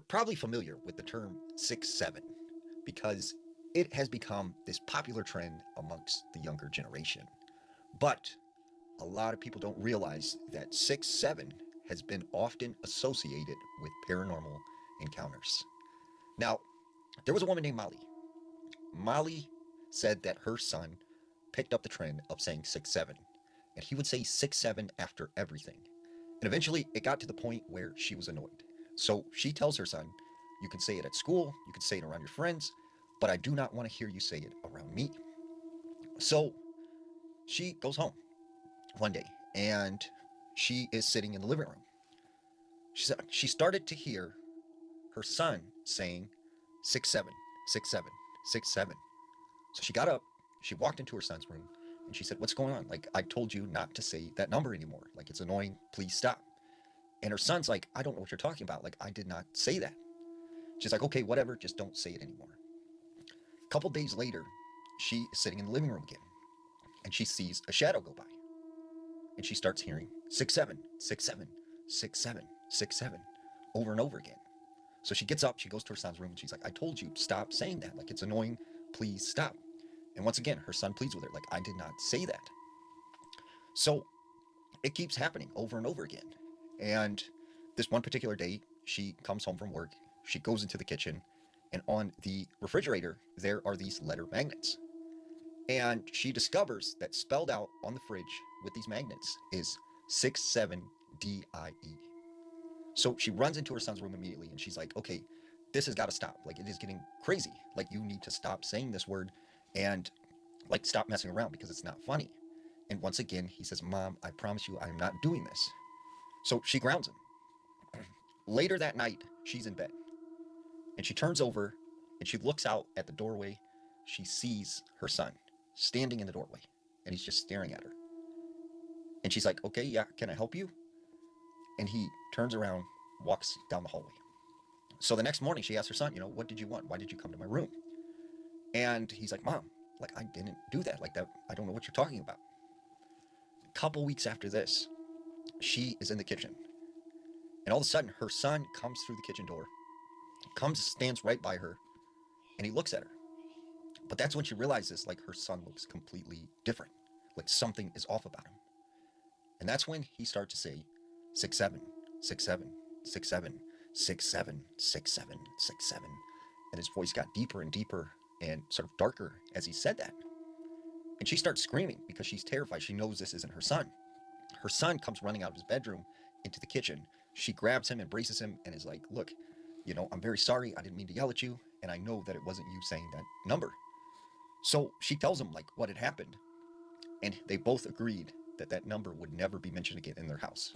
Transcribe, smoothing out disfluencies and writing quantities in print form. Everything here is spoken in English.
probably familiar with the term 6'7" because it has become this popular trend amongst the younger generation. But a lot of people don't realize that 6'7" has been often associated with paranormal encounters. Now, there was a woman named Molly. Molly said that her son picked up the trend of saying 6'7", and he would say 6'7" after everything. And eventually, it got to the point where she was annoyed. So she tells her son, "You can say it at school, you can say it around your friends, but I do not want to hear you say it around me." So she goes home one day and she is sitting in the living room. She started to hear her son saying 6'7", 6'7", 6'7". So she got up, she walked into her son's room, and she said, "What's going on? Like, I told you not to say that number anymore. Like, it's annoying. Please stop." And her son's like, "I don't know what you're talking about. Like, I did not say that." She's like, "Okay, whatever. Just don't say it anymore." A couple days later, she is sitting in the living room again, and she sees a shadow go by. And she starts hearing 6'7", 6'7", 6'7", 6'7", over and over again. So she gets up, she goes to her son's room, and she's like, "I told you, stop saying that. Like, it's annoying. Please stop." And once again, her son pleads with her, like, "I did not say that." So it keeps happening over and over again. And this one particular day, she comes home from work, she goes into the kitchen, and on the refrigerator, there are these letter magnets. And she discovers that spelled out on the fridge with these magnets is 67DIE. So she runs into her son's room immediately and she's like, "Okay, this has got to stop. Like, it is getting crazy. Like, you need to stop saying this word and, like, stop messing around because it's not funny." And once again, he says, "Mom, I promise you I am not doing this." So she grounds him. Later that night, she's in bed and she turns over and she looks out at the doorway. She sees her son standing in the doorway and he's just staring at her. And she's like, "Okay, yeah, can I help you?" And he turns around, walks down the hallway. So the next morning, she asks her son, "What did you want? Why did you come to my room?" And he's like, "Mom, like, I didn't do that. Like, that, I don't know what you're talking about." A couple weeks after this, she is in the kitchen. And all of a sudden, her son comes through the kitchen door, stands right by her, and he looks at her. But that's when she realizes, like, her son looks completely different. Like, something is off about him. And that's when he starts to say 6'7", 6'7", 6'7", 6'7", 6'7", 6'7". And his voice got deeper and deeper and sort of darker as he said that. And she starts screaming because she's terrified. She knows this isn't her son. Her son comes running out of his bedroom into the kitchen. She grabs him, embraces him, and is like, "Look, I'm very sorry. I didn't mean to yell at you. And I know that it wasn't you saying that number." So she tells him, like, what had happened. And they both agreed that that number would never be mentioned again in their house.